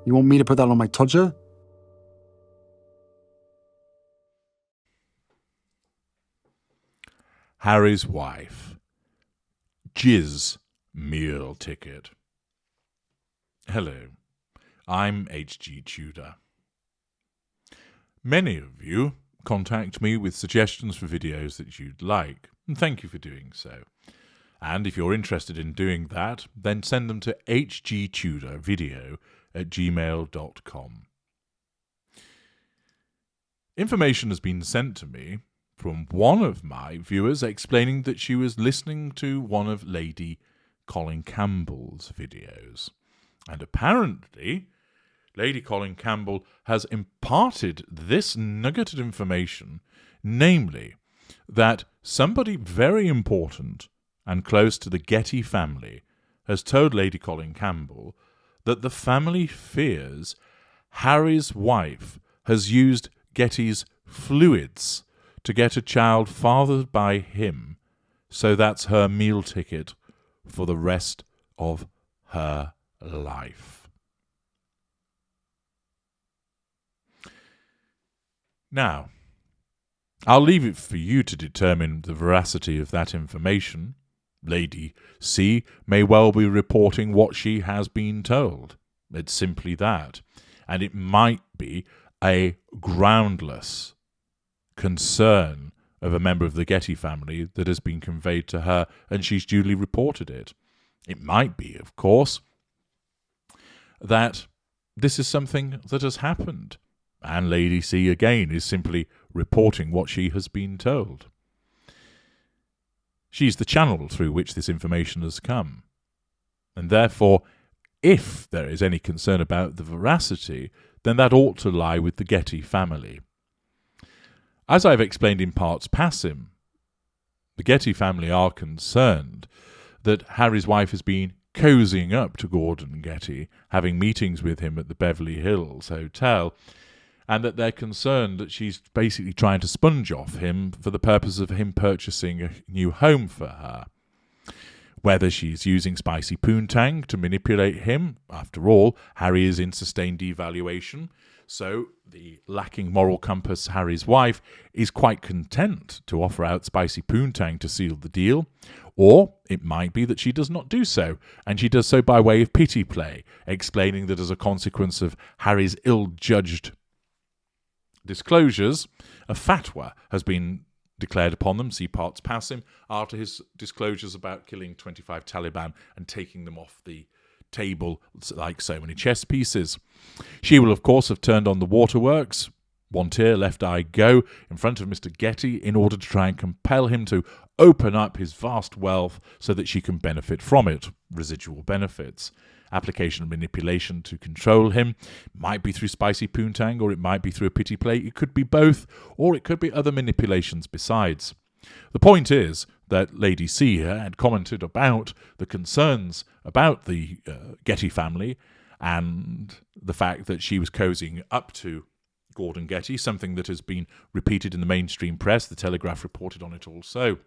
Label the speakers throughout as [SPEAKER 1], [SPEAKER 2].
[SPEAKER 1] You want me to put that on my Tudor?
[SPEAKER 2] Harry's wife. Jizz meal ticket. Hello, I'm H.G. Tudor. Many of you contact me with suggestions for videos that you'd like, and thank you for doing so. And if you're interested in doing that, then send them to hgtudorvideo@gmail.com. Information has been sent to me from one of my viewers explaining that she was listening to one of Lady Colin Campbell's videos. And apparently, Lady Colin Campbell has imparted this nugget of information, namely, that somebody very important and close to the Getty family has told Lady Colin Campbell that the family fears Harry's wife has used Getty's fluids to get a child fathered by him, so that's her meal ticket for the rest of her life. Now, I'll leave it for you to determine the veracity of that information. Lady C may well be reporting what she has been told. It's simply that. And it might be a groundless concern of a member of the Getty family that has been conveyed to her, and she's duly reported it. It might be, of course, that this is something that has happened, and Lady C again is simply reporting what she has been told. She's the channel through which this information has come, and therefore, if there is any concern about the veracity, then that ought to lie with the Getty family. As I've explained in parts passim, the Getty family are concerned that Harry's wife has been cozying up to Gordon Getty, having meetings with him at the Beverly Hills Hotel, and that they're concerned that she's basically trying to sponge off him for the purpose of him purchasing a new home for her. Whether she's using spicy poontang to manipulate him, after all, Harry is in sustained devaluation, so the lacking moral compass Harry's wife is quite content to offer out spicy poontang to seal the deal, or it might be that she does not do so, and she does so by way of pity play, explaining that as a consequence of Harry's ill-judged disclosures, a fatwa has been declared upon them, see parts passim, after his disclosures about killing 25 Taliban and taking them off the table like so many chess pieces. She will, of course, have turned on the waterworks, one tear, left eye go, in front of Mr. Getty in order to try and compel him to open up his vast wealth so that she can benefit from it, residual benefits. Application of manipulation to control him might be through spicy poontang, or it might be through a pity play. It could be both, or it could be other manipulations besides. The point is that Lady C here had commented about the concerns about the Getty family and the fact that she was cozying up to Gordon Getty, something that has been repeated in the mainstream press. The Telegraph reported on it also.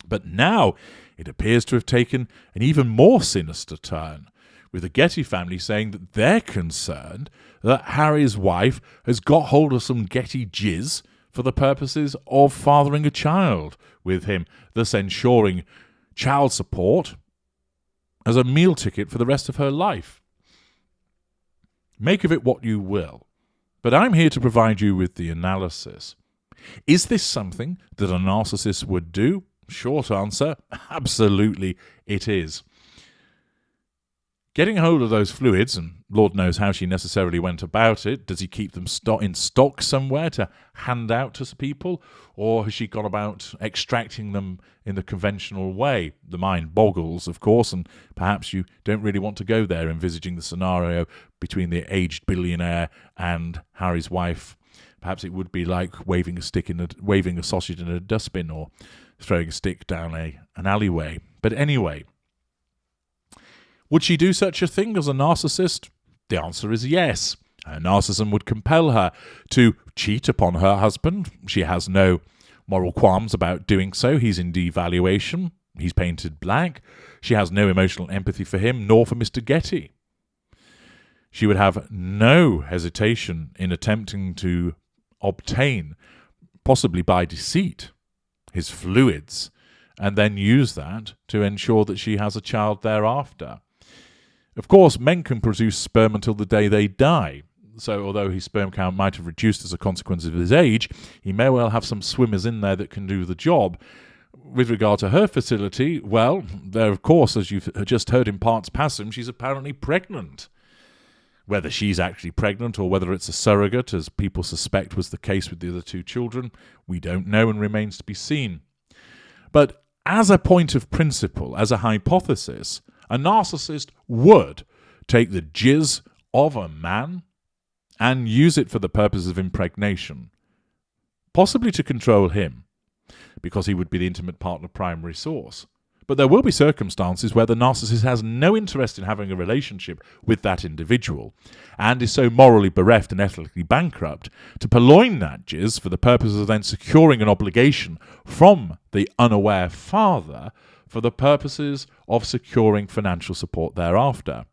[SPEAKER 2] But now it appears to have taken an even more sinister turn, with the Getty family saying that they're concerned that Harry's wife has got hold of some Getty jizz for the purposes of fathering a child with him, thus ensuring child support as a meal ticket for the rest of her life. Make of it what you will, but I'm here to provide you with the analysis. Is this something that a narcissist would do? Short answer, absolutely it is. Getting hold of those fluids, and Lord knows how she necessarily went about it. Does he keep them in stock somewhere to hand out to people? Or has she gone about extracting them in the conventional way? The mind boggles, of course, and perhaps you don't really want to go there, envisaging the scenario between the aged billionaire and Harry's wife. Perhaps it would be like waving a sausage in a dustbin, or throwing a stick down an alleyway. But anyway, would she do such a thing as a narcissist? The answer is yes. Her narcissism would compel her to cheat upon her husband. She has no moral qualms about doing so. He's in devaluation. He's painted black. She has no emotional empathy for him, nor for Mr. Getty. she would have no hesitation in attempting to obtain, possibly by deceit, his fluids, and then use that to ensure that she has a child thereafter. Of course, men can produce sperm until the day they die, so although his sperm count might have reduced as a consequence of his age, he may well have some swimmers in there that can do the job. With regard to her fertility, well, there, of course, as you've just heard in parts past him, she's apparently pregnant. Whether she's actually pregnant or whether it's a surrogate, as people suspect was the case with the other two children, we don't know and remains to be seen. But as a point of principle, as a hypothesis, a narcissist would take the jizz of a man and use it for the purpose of impregnation, possibly to control him, because he would be the intimate partner primary source. But there will be circumstances where the narcissist has no interest in having a relationship with that individual and is so morally bereft and ethically bankrupt to purloin that jizz for the purpose of then securing an obligation from the unaware father for the purposes of securing financial support thereafter,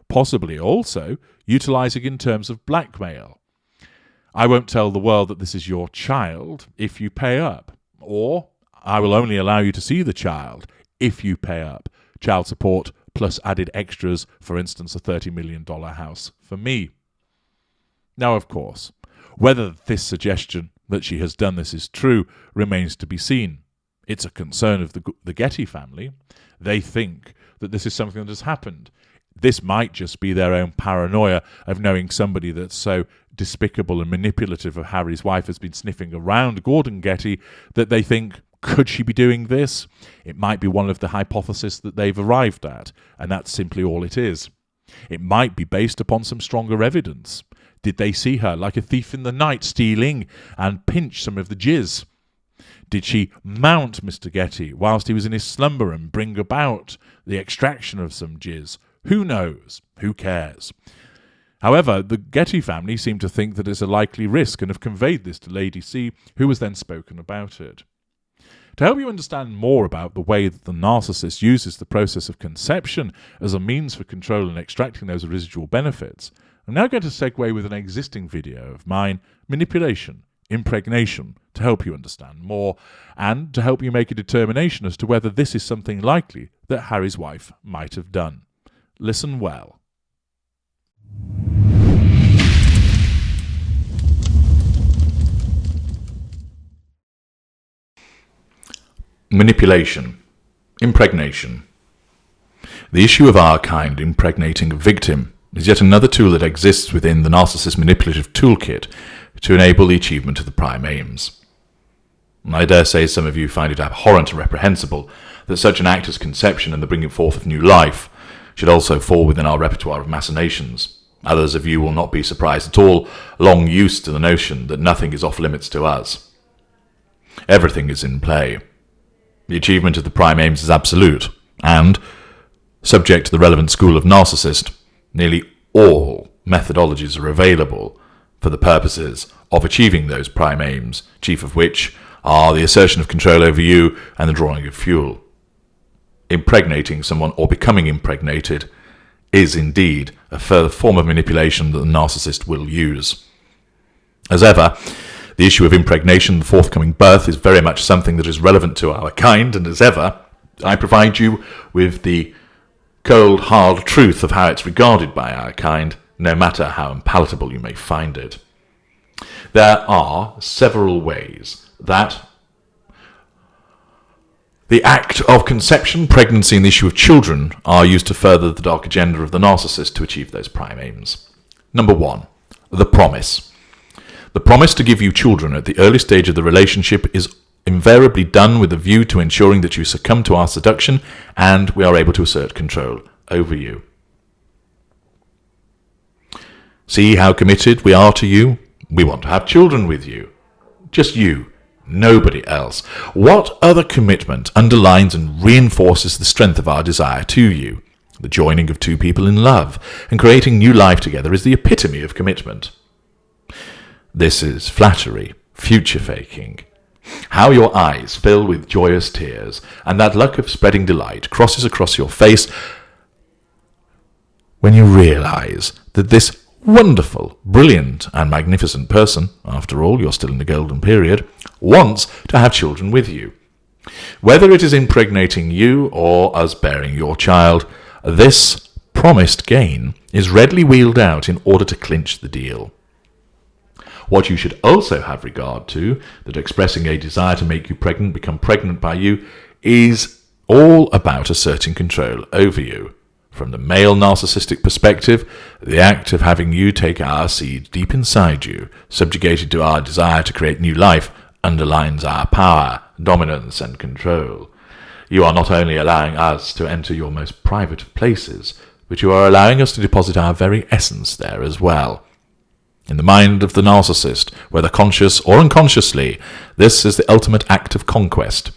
[SPEAKER 2] possibly also utilising in terms of blackmail. I won't tell the world that this is your child if you pay up, or I will only allow you to see the child if you pay up. Child support plus added extras, for instance, a $30 million house for me. Now, of course, whether this suggestion that she has done this is true remains to be seen. It's a concern of the Getty family. They think that this is something that has happened. This might just be their own paranoia of knowing somebody that's so despicable and manipulative of Harry's wife has been sniffing around Gordon Getty that they think, could she be doing this? It might be one of the hypotheses that they've arrived at, and that's simply all it is. It might be based upon some stronger evidence. Did they see her like a thief in the night stealing and pinch some of the jizz? Did she mount Mr. Getty whilst he was in his slumber and bring about the extraction of some jizz? Who knows? Who cares? However, the Getty family seem to think that it's a likely risk and have conveyed this to Lady C, who has then spoken about it. To help you understand more about the way that the narcissist uses the process of conception as a means for control and extracting those residual benefits, I'm now going to segue with an existing video of mine, Manipulation, Impregnation, to help you understand more, and to help you make a determination as to whether this is something likely that Harry's wife might have done. Listen well. Manipulation, impregnation. The issue of our kind impregnating a victim is yet another tool that exists within the narcissist manipulative toolkit to enable the achievement of the prime aims. I dare say some of you find it abhorrent and reprehensible that such an act as conception and the bringing forth of new life should also fall within our repertoire of machinations. Others of you will not be surprised at all, long used to the notion that nothing is off limits to us. Everything is in play. The achievement of the prime aims is absolute, and, subject to the relevant school of narcissist, nearly all methodologies are available for the purposes of achieving those prime aims, chief of which are the assertion of control over you and the drawing of fuel. Impregnating someone or becoming impregnated is indeed a further form of manipulation that the narcissist will use. As ever, the issue of impregnation, the forthcoming birth, is very much something that is relevant to our kind, and as ever, I provide you with the cold, hard truth of how it's regarded by our kind, no matter how unpalatable you may find it. There are several ways that the act of conception, pregnancy, and the issue of children are used to further the dark agenda of the narcissist to achieve those prime aims. Number 1, the promise. The promise to give you children at the early stage of the relationship is invariably done with a view to ensuring that you succumb to our seduction and we are able to assert control over you. See how committed we are to you? We want to have children with you. Just you, nobody else. What other commitment underlines and reinforces the strength of our desire to you? The joining of two people in love and creating new life together is the epitome of commitment. This is flattery, future-faking. How your eyes fill with joyous tears, and that look of spreading delight crosses across your face when you realise that this wonderful, brilliant and magnificent person, after all, you're still in the golden period, wants to have children with you. Whether it is impregnating you or us bearing your child, this promised gain is readily wheeled out in order to clinch the deal. What you should also have regard to, that expressing a desire to make you pregnant become pregnant by you, is all about asserting control over you. From the male narcissistic perspective, the act of having you take our seed deep inside you, subjugated to our desire to create new life, underlines our power, dominance, and control. You are not only allowing us to enter your most private of places, but you are allowing us to deposit our very essence there as well. In the mind of the narcissist, whether conscious or unconsciously, this is the ultimate act of conquest.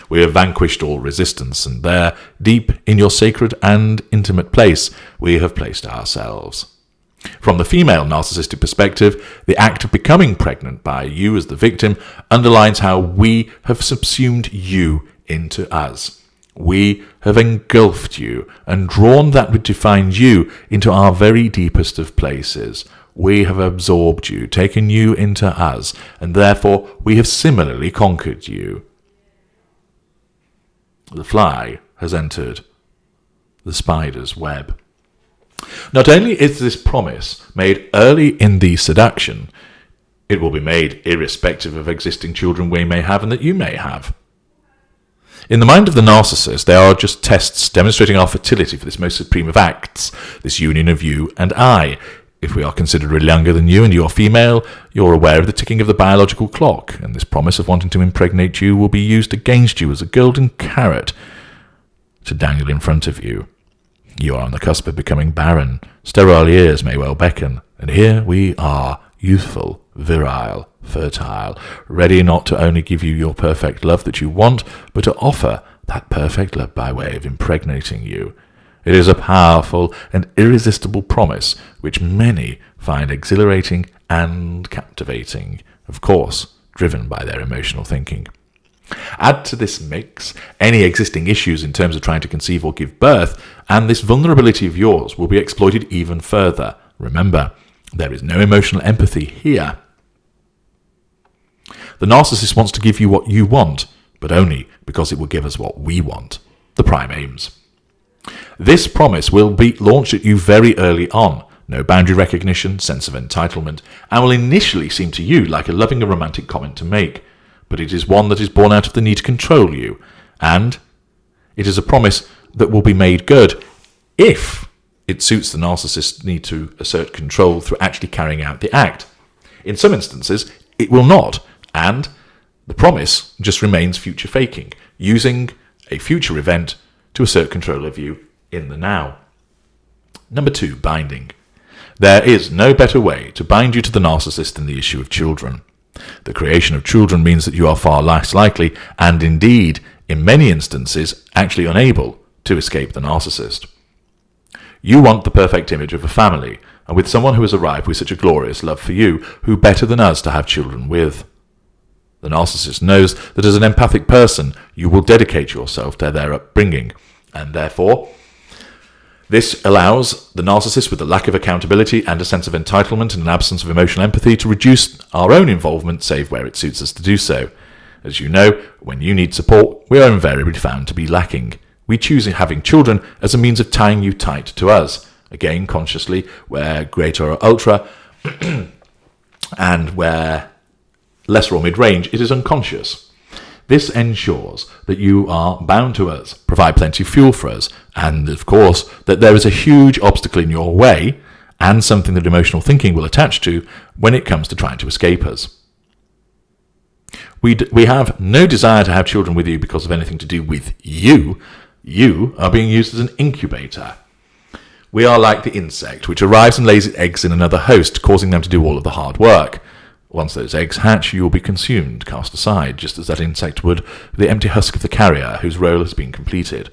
[SPEAKER 2] We have vanquished all resistance, and there, deep in your sacred and intimate place, we have placed ourselves. From the female narcissistic perspective, the act of becoming pregnant by you as the victim underlines how we have subsumed you into us. We have engulfed you and drawn that which defines you into our very deepest of places. We have absorbed you, taken you into us, and therefore we have similarly conquered you. The fly has entered the spider's web. Not only is this promise made early in the seduction, it will be made irrespective of existing children we may have and that you may have. In the mind of the narcissist, they are just tests demonstrating our fertility for this most supreme of acts, this union of you and I. If we are considerably younger than you and you are female, you're aware of the ticking of the biological clock, and this promise of wanting to impregnate you will be used against you as a golden carrot to dangle in front of you. You are on the cusp of becoming barren. Sterile years may well beckon, and here we are, youthful, virile, fertile, ready not to only give you your perfect love that you want, but to offer that perfect love by way of impregnating you. It is a powerful and irresistible promise which many find exhilarating and captivating, of course, driven by their emotional thinking. Add to this mix any existing issues in terms of trying to conceive or give birth, and this vulnerability of yours will be exploited even further. Remember, there is no emotional empathy here. The narcissist wants to give you what you want, but only because it will give us what we want, the prime aims. This promise will be launched at you very early on, no boundary recognition, sense of entitlement, and will initially seem to you like a loving and romantic comment to make, but it is one that is born out of the need to control you, and it is a promise that will be made good if it suits the narcissist's need to assert control through actually carrying out the act. In some instances, it will not, and the promise just remains future faking, using a future event to assert control of you in the now. Number 2, binding. There is no better way to bind you to the narcissist than the issue of children. The creation of children means that you are far less likely, and indeed, in many instances, actually unable to escape the narcissist. You want the perfect image of a family, and with someone who has arrived with such a glorious love for you, who better than us to have children with. The narcissist knows that as an empathic person, you will dedicate yourself to their upbringing, and therefore, this allows the narcissist with a lack of accountability and a sense of entitlement and an absence of emotional empathy to reduce our own involvement, save where it suits us to do so. As you know, when you need support, we are invariably found to be lacking. We choose having children as a means of tying you tight to us, again consciously, where greater or ultra, and where lesser or mid-range, it is unconscious. This ensures that you are bound to us, provide plenty of fuel for us, and of course that there is a huge obstacle in your way and something that emotional thinking will attach to when it comes to trying to escape us. We have no desire to have children with you because of anything to do with you. You are being used as an incubator. We are like the insect which arrives and lays its eggs in another host, causing them to do all of the hard work. Once those eggs hatch, you will be consumed, cast aside, just as that insect would the empty husk of the carrier whose role has been completed.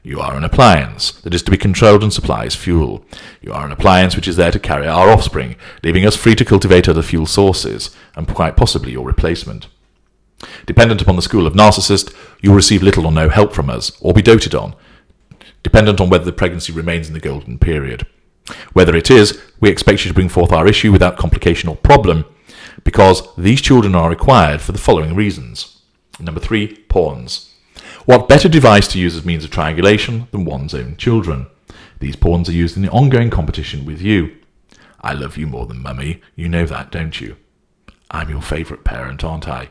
[SPEAKER 2] You are an appliance that is to be controlled and supplies fuel. You are an appliance which is there to carry our offspring, leaving us free to cultivate other fuel sources, and quite possibly your replacement. Dependent upon the school of narcissist, you will receive little or no help from us, or be doted on, dependent on whether the pregnancy remains in the golden period. Whether it is, we expect you to bring forth our issue without complication or problem, because these children are required for the following reasons. Number 3, pawns. What better device to use as means of triangulation than one's own children? These pawns are used in the ongoing competition with you. I love you more than Mummy, you know that, don't you? I'm your favourite parent, aren't I?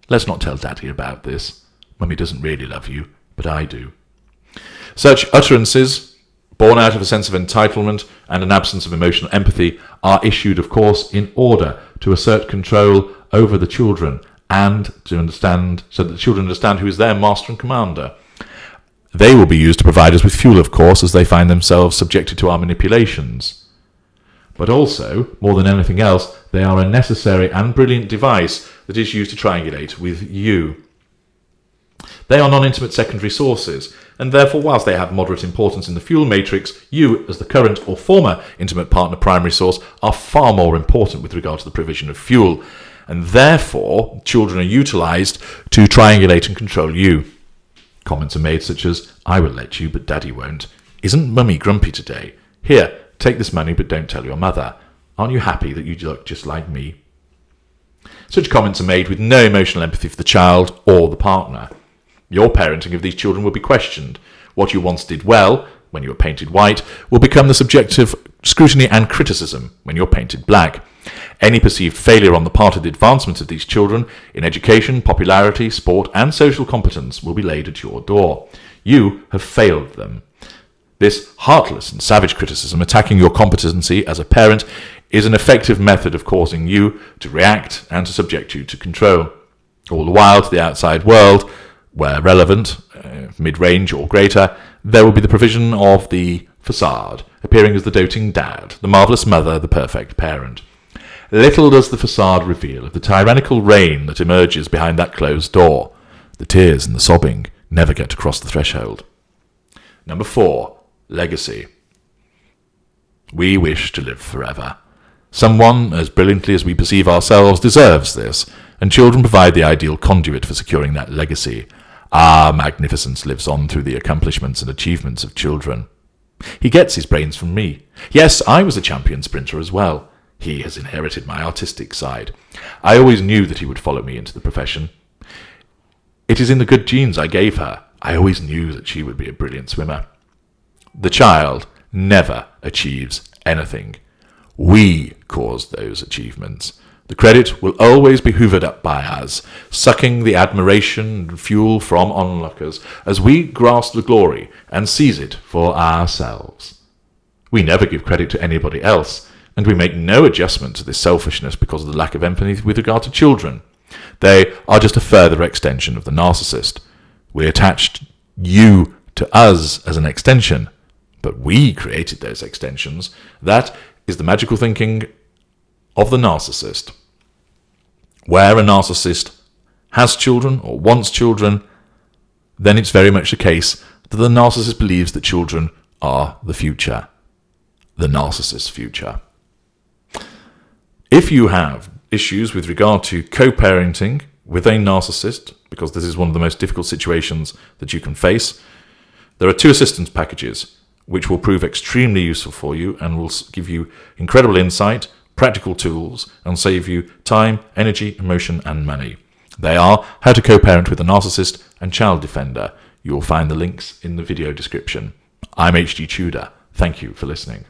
[SPEAKER 2] Let's not tell Daddy about this. Mummy doesn't really love you, but I do. Such utterances, born out of a sense of entitlement and an absence of emotional empathy, are issued, of course, in order to assert control over the children and to understand, so that the children understand who is their master and commander. They will be used to provide us with fuel, of course, as they find themselves subjected to our manipulations. But also, more than anything else, they are a necessary and brilliant device that is used to triangulate with you. They are non-intimate secondary sources, and therefore, whilst they have moderate importance in the fuel matrix, you, as the current or former intimate partner primary source, are far more important with regard to the provision of fuel, and therefore, children are utilised to triangulate and control you. Comments are made such as, I will let you, but Daddy won't. Isn't Mummy grumpy today? Here, take this money, but don't tell your mother. Aren't you happy that you look just like me? Such comments are made with no emotional empathy for the child or the partner. Your parenting of these children will be questioned. What you once did well, when you were painted white, will become the subject of scrutiny and criticism when you're painted black. Any perceived failure on the part of the advancement of these children in education, popularity, sport, and social competence will be laid at your door. You have failed them. This heartless and savage criticism attacking your competency as a parent is an effective method of causing you to react and to subject you to control. All the while, to the outside world, where relevant, mid-range or greater, there will be the provision of the facade, appearing as the doting dad, the marvellous mother, the perfect parent. Little does the facade reveal of the tyrannical reign that emerges behind that closed door. The tears and the sobbing never get to cross the threshold. Number 4, legacy. We wish to live forever. Someone, as brilliantly as we perceive ourselves, deserves this, and children provide the ideal conduit for securing that legacy. Our magnificence lives on through the accomplishments and achievements of children. He gets his brains from me. Yes, I was a champion sprinter as well. He has inherited my artistic side. I always knew that he would follow me into the profession. It is in the good genes I gave her. I always knew that she would be a brilliant swimmer. The child never achieves anything. We cause those achievements. The credit will always be hoovered up by us, sucking the admiration and fuel from onlookers as we grasp the glory and seize it for ourselves. We never give credit to anybody else, and we make no adjustment to this selfishness because of the lack of empathy with regard to children. They are just a further extension of the narcissist. We attached you to us as an extension, but we created those extensions. That is the magical thinking of the narcissist. Where a narcissist has children or wants children, then it's very much the case that the narcissist believes that children are the future, the narcissist's future. If you have issues with regard to co-parenting with a narcissist, because this is one of the most difficult situations that you can face, there are 2 assistance packages which will prove extremely useful for you and will give you incredible insight, practical tools, and save you time, energy, emotion, and money. They are How to Co-Parent with a Narcissist and Child Defender. You will find the links in the video description. I'm H.G. Tudor. Thank you for listening.